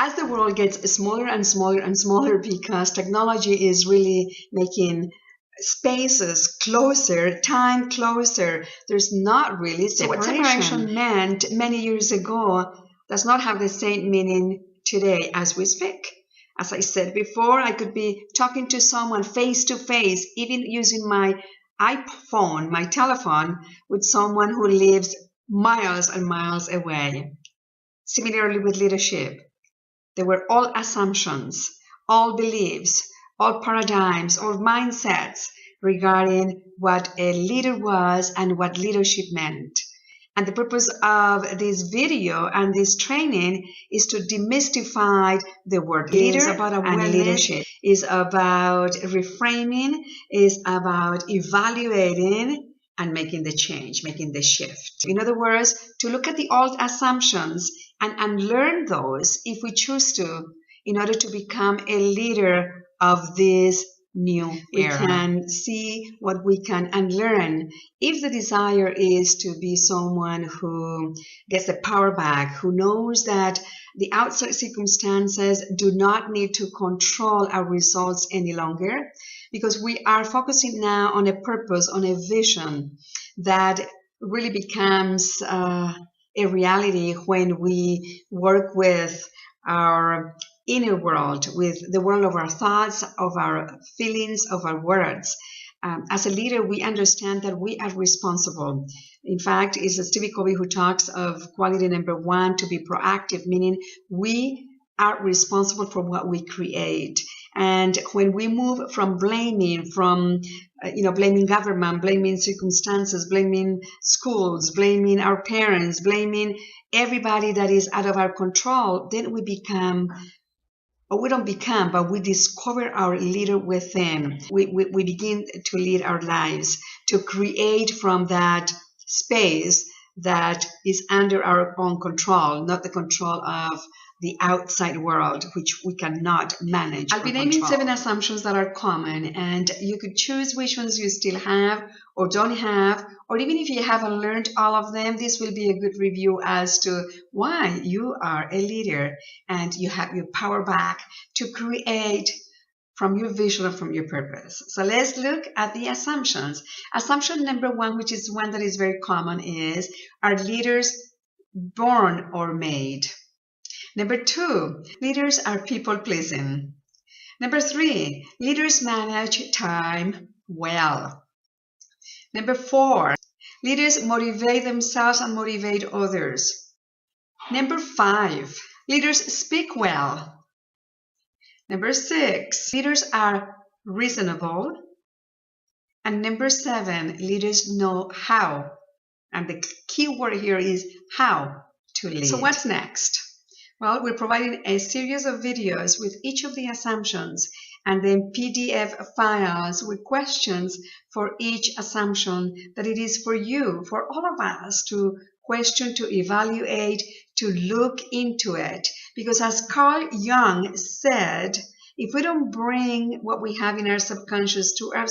As the world gets smaller and smaller and smaller because technology is really making spaces closer, time closer, there's not really separation. So what separation meant many years ago does not have the same meaning today as we speak. As I said before, I could be talking to someone face to face, even using my iPhone, my telephone, with someone who lives miles and miles away. Similarly with leadership. They were all assumptions, all beliefs, all paradigms, all mindsets regarding what a leader was and what leadership meant. And the purpose of this video and this training is to demystify the word leader and leadership. Is about reframing, is about evaluating and making the change, making the shift. In other words, to look at the old assumptions and unlearn those if we choose to, in order to become a leader of this new era. We can see what we can unlearn. If the desire is to be someone who gets the power back, who knows that the outside circumstances do not need to control our results any longer, because we are focusing now on a purpose, on a vision that really becomes a reality when we work with our inner world, with the world of our thoughts, of our feelings, of our words. As a leader, we understand that we are responsible. In fact, it's Stevie Covey who talks of quality number 1, to be proactive, meaning we are responsible for what we create. And when we move from blaming, blaming government, blaming circumstances, blaming schools, blaming our parents, blaming everybody that is out of our control, then we become, or we don't become, but we discover our leader within. We begin to lead our lives, to create from that space that is under our own control, not the control of the outside world, which we cannot manage. I'll be naming 7 assumptions that are common, and you could choose which ones you still have or don't have, or even if you haven't learned all of them, this will be a good review as to why you are a leader and you have your power back to create from your vision or from your purpose. So let's look at the assumptions. Assumption number 1, which is one that is very common, is, are leaders born or made? Number 2, leaders are people-pleasing. Number 3, leaders manage time well. Number 4, leaders motivate themselves and motivate others. Number 5, leaders speak well. Number 6, leaders are reasonable. And number 7, leaders know how. And the key word here is how to lead. So what's next? Well, we're providing a series of videos with each of the assumptions and then PDF files with questions for each assumption that it is for you, for all of us to question, to evaluate, to look into it. Because as Carl Jung said, if we don't bring what we have in our subconscious to our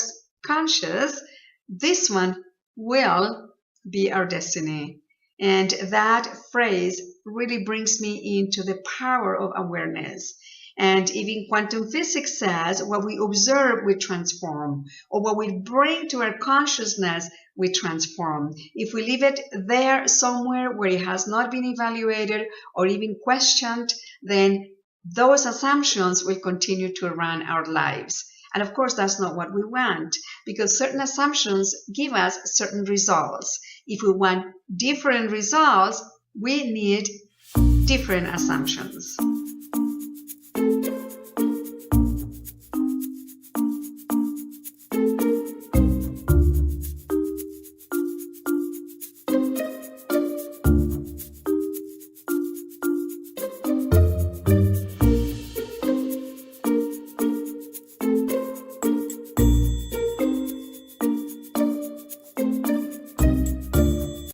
conscious, this one will be our destiny. And that phrase really brings me into the power of awareness. And even quantum physics says what we observe, we transform, or what we bring to our consciousness, we transform. If we leave it there somewhere where it has not been evaluated or even questioned, then those assumptions will continue to run our lives. And of course, that's not what we want, because certain assumptions give us certain results. If we want different results, we need different assumptions.